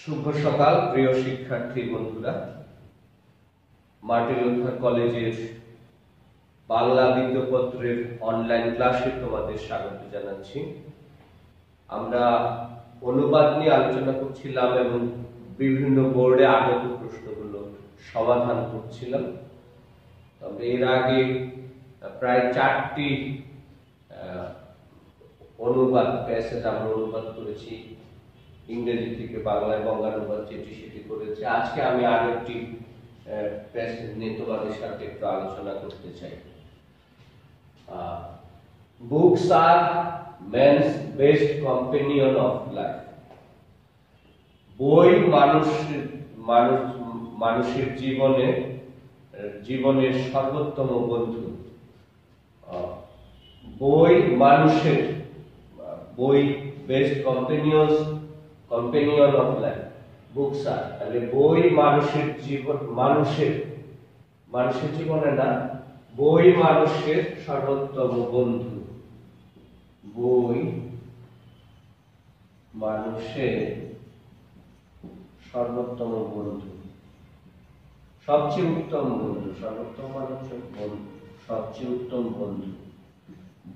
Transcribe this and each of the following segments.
শুভ সকাল প্রিয় শিক্ষার্থী বন্ধুরা। মার্টিন লুথার কলেজের বাংলা বিদ্যাপত্রের অনলাইন ক্লাসে তোমাদের স্বাগত জানাচ্ছি। আমরা অনুবাদ নিয়ে আলোচনা করছিলাম এবং বিভিন্ন বোর্ডে আগত প্রশ্নগুলো সমাধান করছিলাম। তবে এর আগে প্রায় 4টি অনুবাদ প্যাসেজ আমরা অনুবাদ করেছি, ইংরেজি থেকে বাংলায় বঙ্গানুবাদ যেটি সেটি করেছে। আজকে আমি আরেকটি প্যাসেজ নিয়ে তোমাদের সাথে একটু আলোচনা করতে চাই। Books are man's best companion of life. বই মানুষের জীবনের সর্বোত্তম বন্ধু। বই best companion of life. Books are, তাহলে বই মানুষের জীবনে না, বই মানুষের সর্বোত্তম বন্ধু। বই মানুষের সর্বোত্তম বন্ধু, সবচেয়ে উত্তম বন্ধু। সর্বোত্তম মানুষের বন্ধু, সবচেয়ে উত্তম বন্ধু।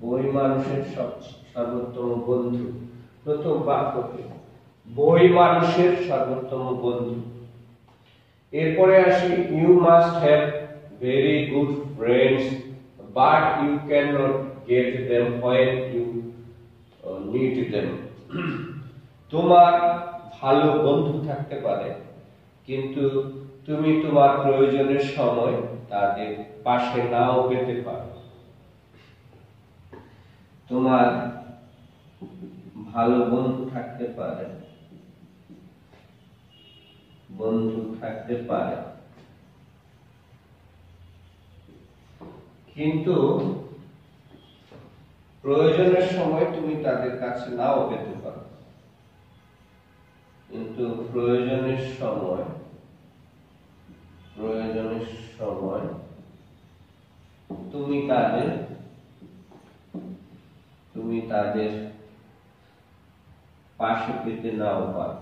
বই মানুষের সর্বোত্তম বন্ধু। প্রথম বাক্যটি বই মানুষের সর্বোত্তম বন্ধু। এরপরে আসি, you must have very good friends but you can not get them when you need them. তোমার ভালো বন্ধু থাকতে পারে, কিন্তু তুমি তোমার প্রয়োজনের সময় তাদের পাশে নাও পেতে পারো। তোমার ভালো বন্ধু থাকতে পারে, কিন্তু প্রয়োজনের সময় তুমি তাদের কাছে নাও পেতে পারো। কিন্তু প্রয়োজনের সময় তুমি তাদের পাশে পেতে নাও পারো।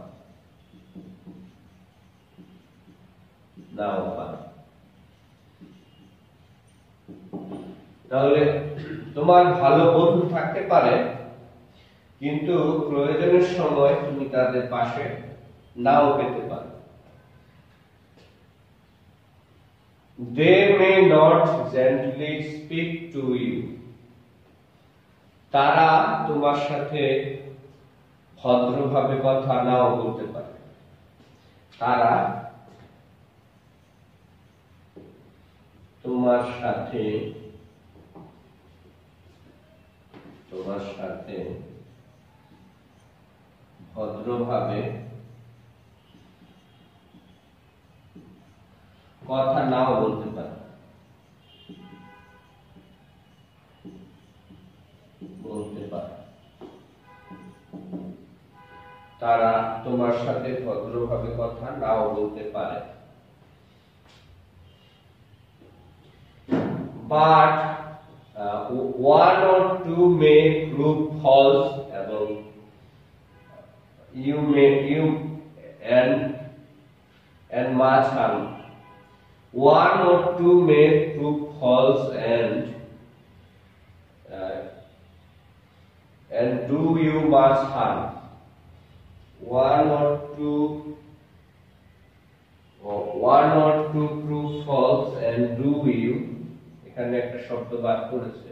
তাহলে তোমার ভালো বন্ধু থাকতে পারে, কিন্তু প্রয়োজনের সময় তুমি তাদের পাশে নাও পেতে পারো। They may not gently speak to you. তারা তোমার সাথে ভদ্রভাবে কথা নাও বলতে পারে। তারা তোমার সাথে ভদ্রভাবে কথা নাও বলতে পারে। তারা তোমার সাথে ভদ্রভাবে কথা নাও বলতে পারে। But one or two may prove false, এবং and much harm. One or two may prove false and do you much harm. One or two prove false and do you, এখানে একটা শব্দ বাদ করেছে,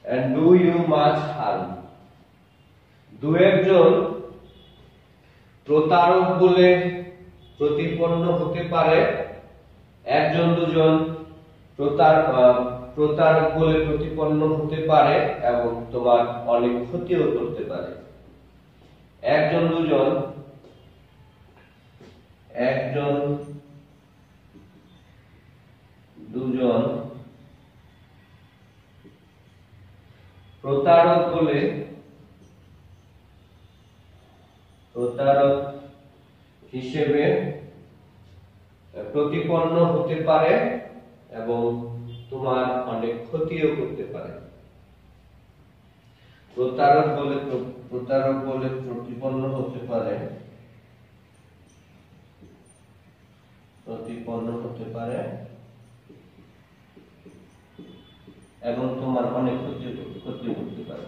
and do you much harm. দু একজন প্রতারক বলে প্রতিপন্ন হতে পারে, একজন দুজন প্রতারক বলে প্রতিপন্ন হতে পারে এবং তোমার অনেক ক্ষতিও করতে পারে। একজন দুজন প্রতারক হিসেবে প্রতিপন্ন হতে পারে এবং তোমার অনেক ক্ষতিও করতে পারে। প্রতারক বলে প্রতিপন্ন হতে পারে প্রতিপন্ন হতে পারে এবং তোমার অনেক ক্ষতি করতে পারে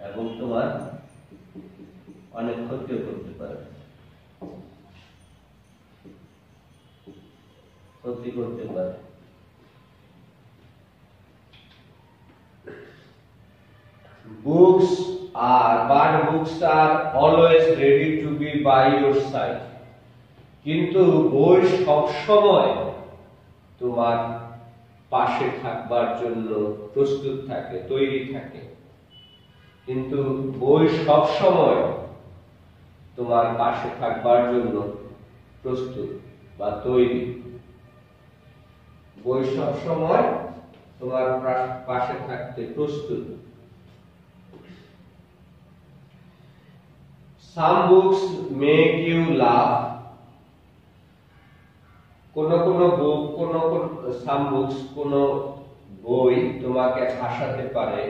এবং তোমার অনেক ক্ষতিও করতে পারে, ক্ষতি করতে পারে। Books are always ready to be by your side. কিন্তু বই সব সময় তোমার পাশে থাকবার জন্য প্রস্তুত থাকে, তৈরি থাকে। কিন্তু বই সব সময় তোমার পাশে থাকবার জন্য প্রস্তুত বা তৈরি। বই সব সময় তোমার পাশে থাকতে প্রস্তুত। Some books make you laugh. Some books কোন বই তোমাকে হাসাতে পারে।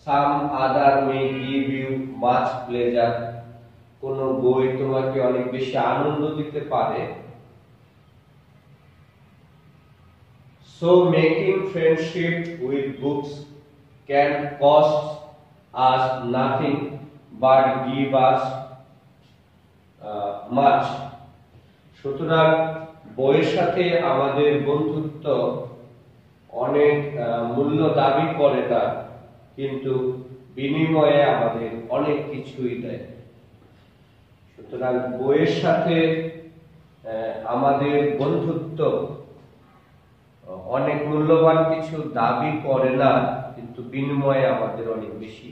Some other may give you much pleasure. কোন বই তোমাকে অনেক বেশি আনন্দ দিতে পারে। So making friendship with books can cost us nothing but give us much. সুতরাং বইয়ের সাথে আমাদের বন্ধুত্ব অনেক মূল্য দাবি করে না, কিন্তু বিনিময়ে আমাদের অনেক কিছুই দেয়। সুতরাং বইয়ের সাথে আমাদের বন্ধুত্ব অনেক মূল্যবান কিছু দাবি করে না, কিন্তু বিনিময়ে আমাদের অনেক বেশি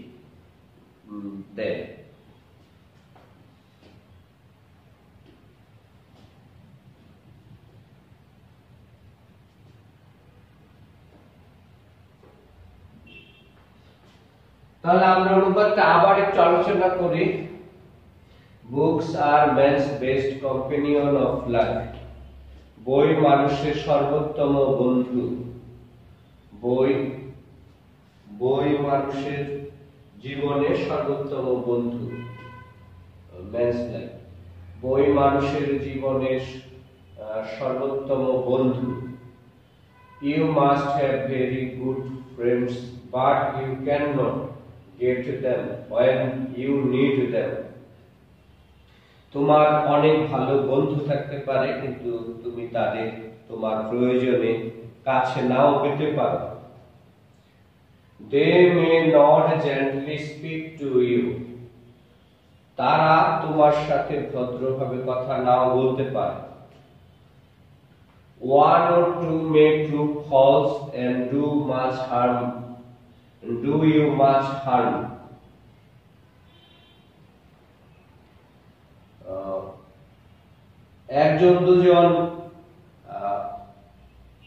দেয়। তাহলে আমরা অনুবাদটা আবার একটু আলোচনা করি। Books are man's best companion of life. বই মানুষের সর্বোত্তম বন্ধু। বই মানুষের জীবনের সর্বোত্তম বন্ধু। Man's life. বই মানুষের জীবনের সর্বোত্তম বন্ধু। You must have very good friends, but you cannot get them when you need them. তোমার অনেক ভালো বন্ধু থাকতে পারে, কিন্তু তুমি তাদের তোমার প্রয়োজনে কাছে নাও পেতে পারো। They may not gently speak to you. তারা তোমার সাথে ভদ্রভাবে কথা নাও বলতে পারে। One or two may prove false and do you much harm. একজন দুজন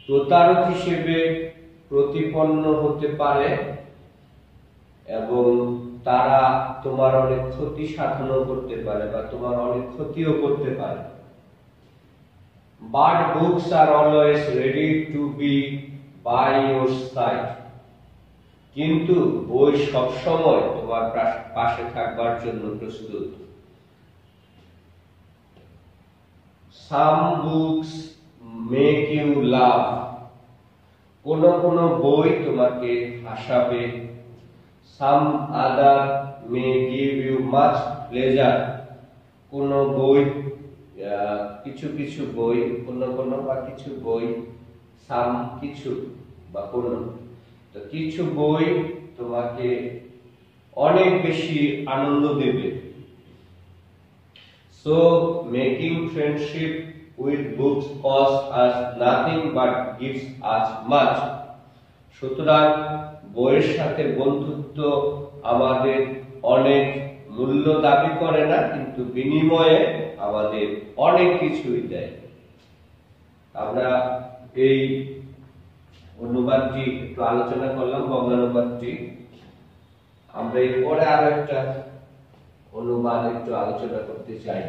প্রতারক হিসেবে প্রতিপন্ন হতে পারে এবং তারা তোমার অনেক ক্ষতি সাধনও করতে পারে বা তোমার অনেক ক্ষতিও করতে পারে। But books are always ready to be by your side. কিন্তু বই সব সময় তোমার পাশে থাকবার জন্য প্রস্তুত। Some books make you laugh. কোন বই তোমাকে হাসাবে। Some other may give you much pleasure. কোন বই কিছু বই কিছু বই তো কিছু বই তোমাকে অনেক বেশি আনন্দ দেবে। So making friendship with books costs us nothing but gives us much. সুতরাং বইয়ের সাথে বন্ধুত্ব আমাদের অনেক মূল্য দাবি করে না, কিন্তু বিনিময়ে আমাদের অনেক কিছুই দেয়। আমরা এই অনুবাদটি একটু আলোচনা করলাম, বঙ্গানুবাদটি। আমরা এরপরে আরো একটা অনুবাদ একটু আলোচনা করতে চাই।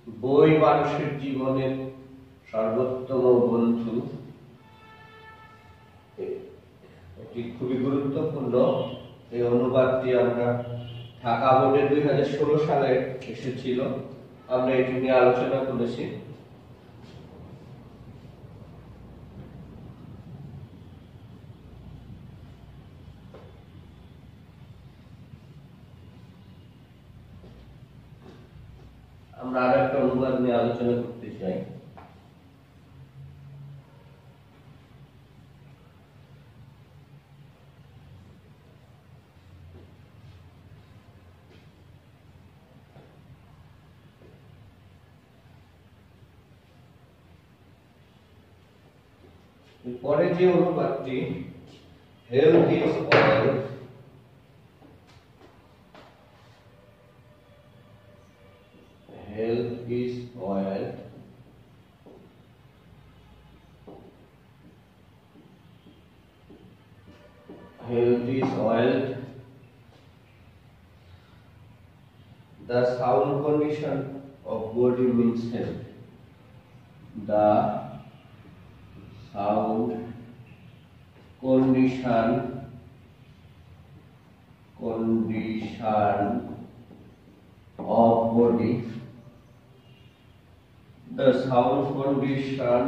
বই মানুষের জীবনের সর্বোত্তম বন্ধু। এটি খুবই গুরুত্বপূর্ণ। এই অনুবাদটি আমরা ঢাকা বোর্ডে 2016 সালে এসেছিল। আমরা এটি নিয়ে আলোচনা করেছি। আমরা আরো একটা অনুবাদ নিয়ে আলোচনা করতে চাই। পরে যে অনুবাদটি, health is wealth, health is wealth, health is wealth, the sound condition of body means health, the sound condition of body, the sound condition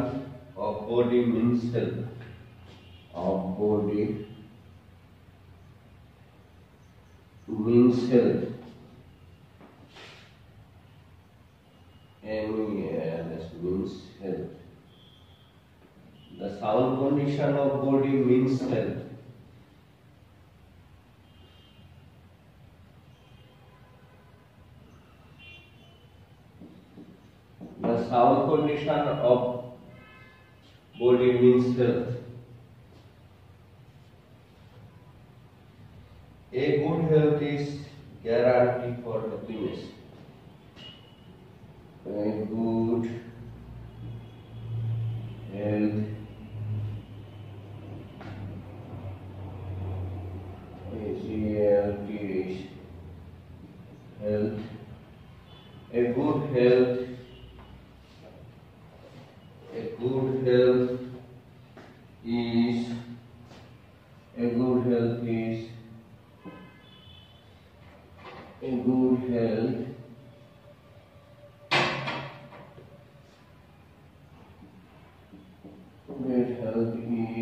of body means health, of body means health, MELS means health, the sound condition of body means health. The sound condition of body means health. A good health is guarantee for happiness. A good health is health. A good health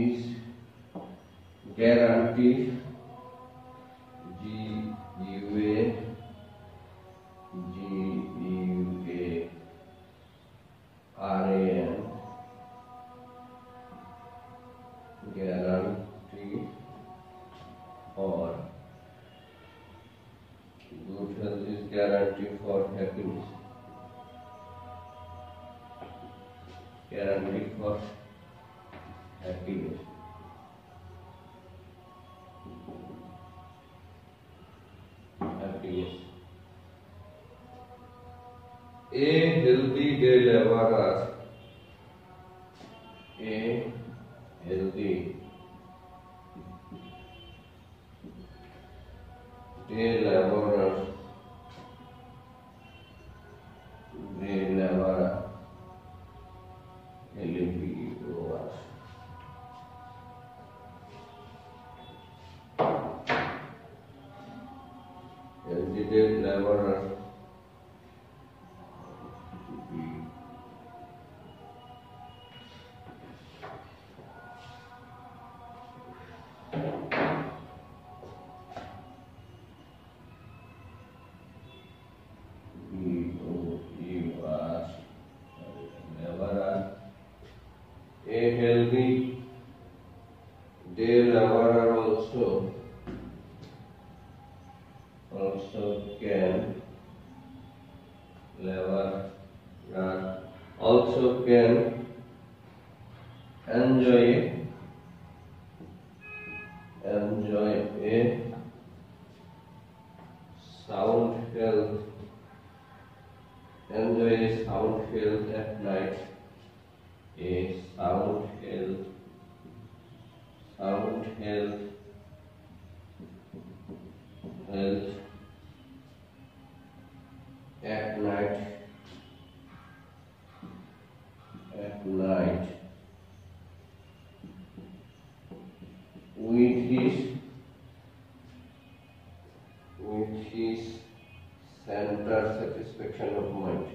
is guaranteed, GUARAN, guarantee for good health is guarantee for happiness, guarantee for happiness. A healthy day laborer, a healthy day laborer, LABOR, healthy day laborer, a healthy day laborer also can enjoy a sound health at night, a sound health at night with his center satisfaction of mind.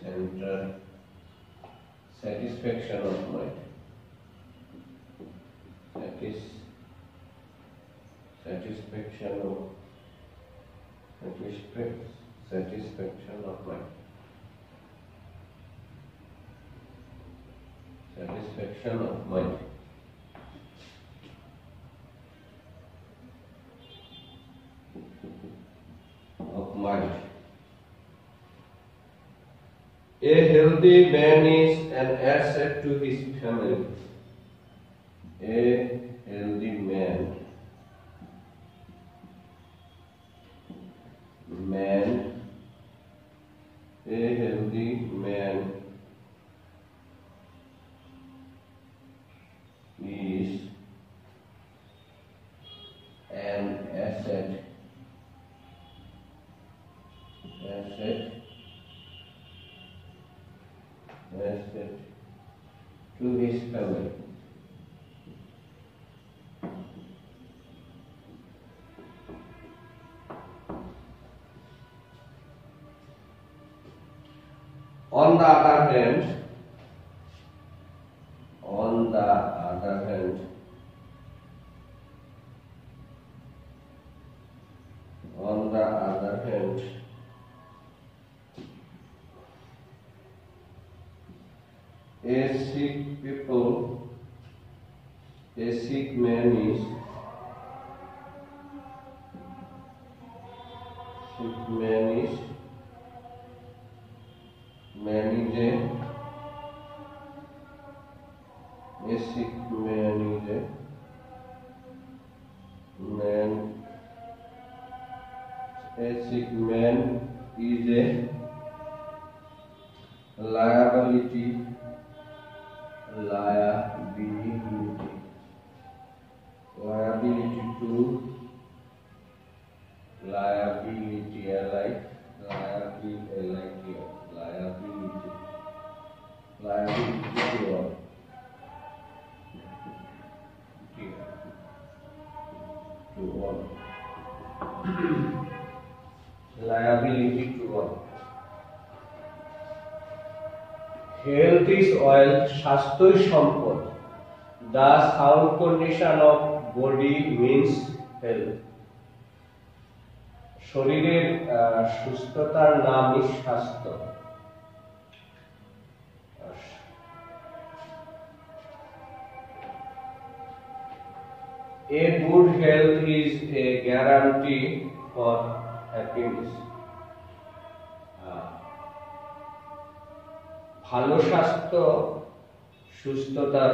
center satisfaction of mind. Satisfaction of mind. Satisfaction of mind. A healthy man is an asset to his family. A healthy man is an asset to his family. On the other hand, a sick man is a liability to all. Health is wealth, স্বাস্থ্যই সম্পদ. The sound condition of body means health. শরীরের সুস্থতার নামই স্বাস্থ্য. A good health is a guarantee for happiness. ভালো স্বাস্থ্য সুস্থতার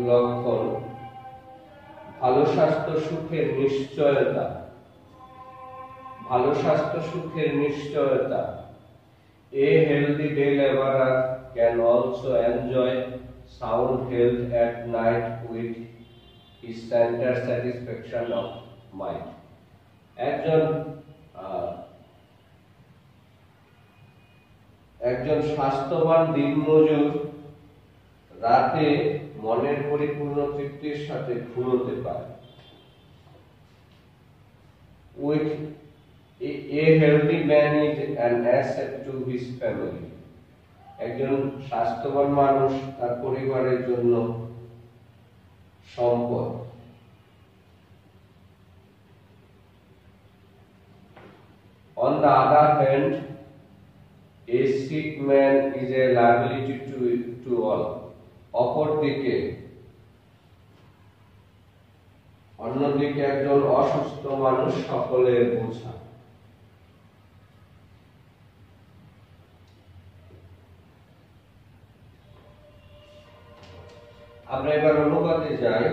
লক্ষণ. ভালো স্বাস্থ্য সুখের নিশ্চয়তা. A healthy day laborer can also enjoy sound health at night with his center satisfaction of mind. একজন স্বাস্থ্যবান দিনমজুর রাতে মনের পরিপূর্ণ তৃপ্তির সাথে ঘুমোতে পারে. With a healthy man is an asset to his family. একজন স্বাস্থ্যবান মানুষ তার পরিবারের জন্য সম্পদ. On the other hand, a sick man is a liability to all. অন্যদিকে একজন অসুস্থ মানুষ সকলের বোঝা. আমরা এবার অনুবাদে যাই.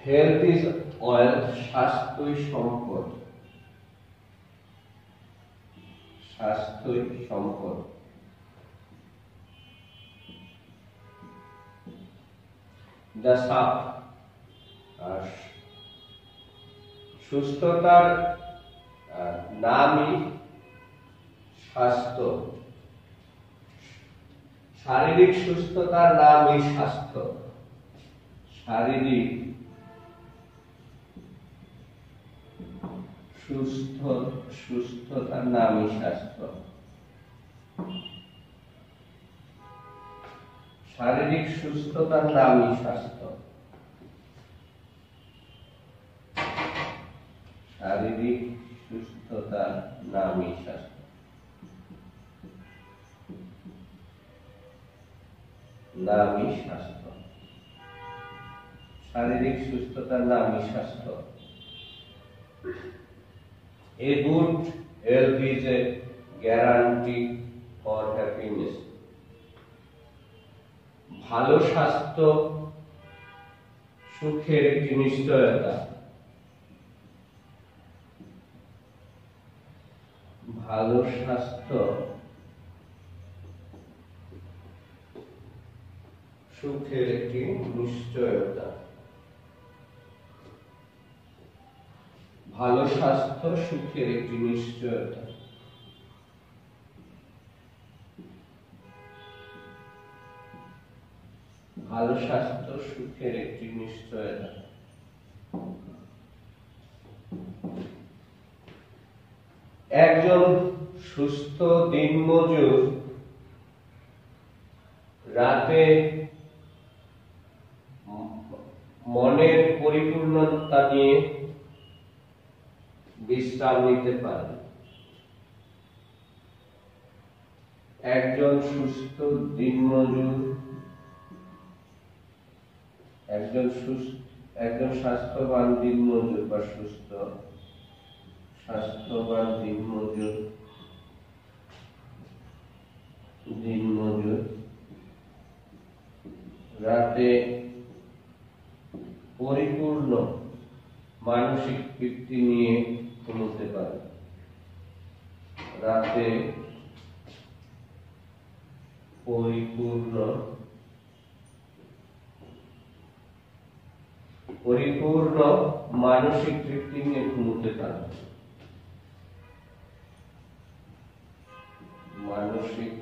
হেলথ ইজ ওয়েলথ, স্বাস্থ্যই সম্পদ. সুস্থতার নামই স্বাস্থ্য. শারীরিক সুস্থতার নামই স্বাস্থ্য. শারীরিক সুস্থতার নামই স্বাস্থ্য। শারীরিক সুস্থতার নামই স্বাস্থ্য। শারীরিক সুস্থতার নামই স্বাস্থ্য। নামই স্বাস্থ্য। শারীরিক সুস্থতার নামই স্বাস্থ্য। A good health is a guarantee for happiness. ভালো স্বাস্থ্য সুখের একটি নিশ্চয়তা। ভালো স্বাস্থ্য সুখের একটি নিশ্চয়তা। ভালো স্বাস্থ্য সুখের একটি নিশ্চয়তা। ভালো স্বাস্থ্য সুখের একটি নিশ্চয়তা। একজন সুস্থ দিনমজুর রাতে মনের পরিপূর্ণতা নিয়ে বিশ্রাম নিতে পারে। একজন সুস্থ দিনমজুর একজন স্বাস্থ্যবান দিনমজুর বা স্বাস্থ্যবান দিনমজুর রাতে পরিপূর্ণ মানসিক তৃপ্তি নিয়ে ঘুমোতে পারে। রাতে পরিপূর্ণ মানসিক তৃপ্তি নিয়ে ঘুমোতে পারে। মানসিক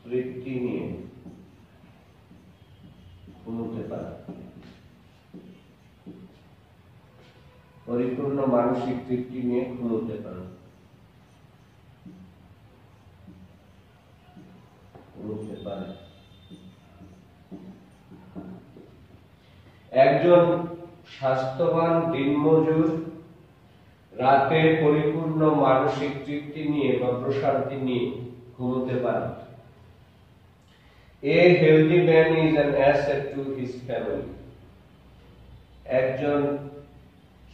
তৃপ্তি নিয়ে ঘুমোতে পারে। পরিপূর্ণ মানসিক তৃপ্তি নিয়ে ঘুমোতে পারে। একজন স্বাস্থ্যবান দিনমজুর রাতে পরিপূর্ণ মানসিক তৃপ্তি নিয়ে বা প্রশান্তি নিয়ে ঘুমোতে পারে। A healthy man is an asset to his family. একজন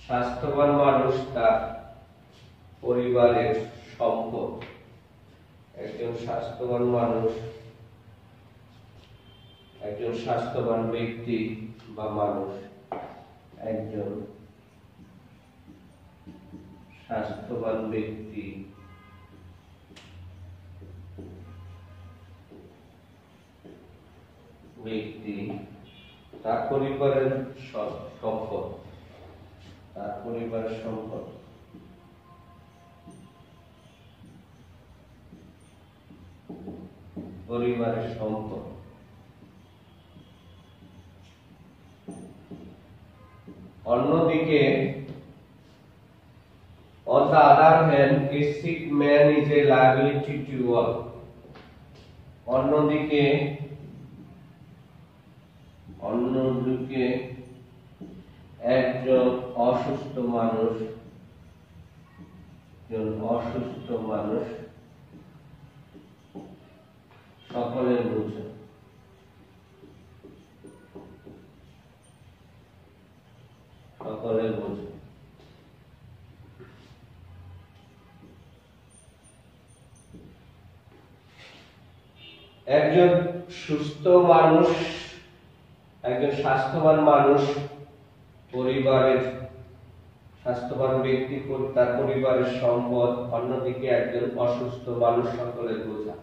স্বাস্থ্যবান মানুষ তার পরিবারের সম্পদ। একজন স্বাস্থ্যবান মানুষ, একজন স্বাস্থ্যবান ব্যক্তি বা মানুষ, একজন স্বাস্থ্যবান ব্যক্তি তার পরিবারের সম্পদ। তার পরিবারের সম্পদ। পরিবারের সম্পদ। অন্যদিকে on the other hand, a sick man is a liability to all. অন্যদিকে একজন অসুস্থ মানুষ সকলের বোঝা। সকলের বোঝা। একজন সুস্থ মানুষ, একজন স্বাস্থ্যবান মানুষ পরিবারের স্বাস্থ্যবান ব্যক্তি তার পরিবারের সম্পদ। অন্যদিকে একজন অসুস্থ মানুষ সকলের বোঝা।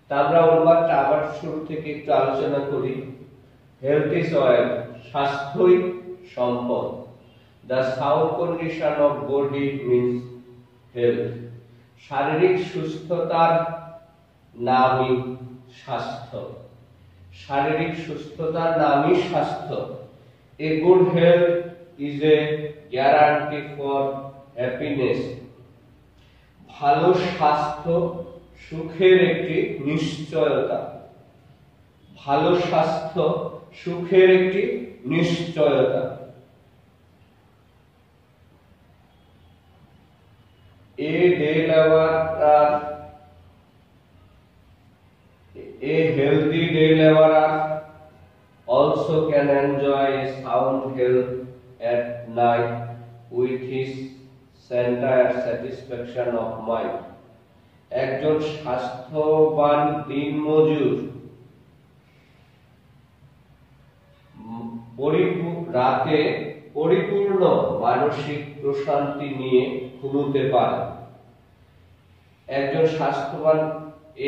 তা আমরা অনুবাদটা আবার শুরু থেকে একটু আলোচনা করি। হেলথ ইজ ওয়েলথ, স্বাস্থ্যই সম্পদ। The sound condition of body means health. শারীরিক সুস্থতার নামই স্বাস্থ্য। শারীরিক সুস্থতার নামই স্বাস্থ্য। A good health is a guarantee for happiness. ভালো স্বাস্থ্য সুখের একটি নিশ্চয়তা। ভালো স্বাস্থ্য সুখের একটি নিশ্চয়তা। A healthy day laborer also can enjoy a sound health at night with his entire satisfaction of mind. একজন স্বাস্থ্যবান দিনমজুর রাতে পরিপূর্ণ মানসিক প্রশান্তি নিয়ে ঘুমোতে পারে। একজন স্বাস্থ্যবান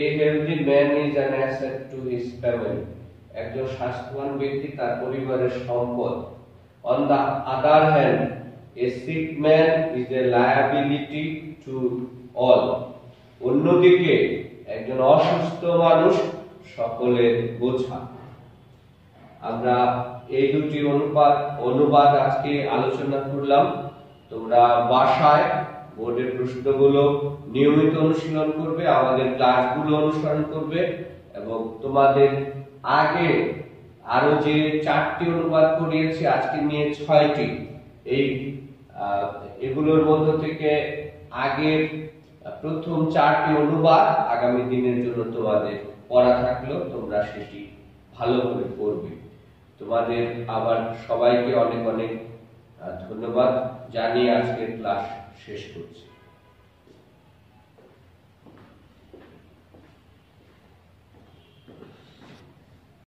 A healthy man is an asset to his family. একজন স্বাস্থ্যবান ব্যক্তি তার পরিবারের সম্পদ। On the other hand, a sick man is a liability to all. অন্যদিকে একজন অসুস্থ মানুষ সকলের বোঝা। আমরা এই দুটি অনুবাদ আজকে আলোচনা করলাম। তোমরা বাসায় বোর্ডের প্রশ্নগুলো নিয়মিত অনুশীলন করবে, আমাদের ক্লাসগুলো অনুসরণ করবে এবং তোমাদের আগে আরো যে 4টি অনুবাদ করিয়েছি আজকে নিয়ে 6টি, এগুলোর মধ্য থেকে আগের প্রথম 4টি অনুবাদ আগামী দিনের জন্য তোমাদের পড়া থাকলো, তোমরা সেটি ভালোভাবে পড়বে। তোমাদের আবার সবাইকে অনেক অনেক ধন্যবাদ জানিয়ে আজকের ক্লাস শেষ করছি।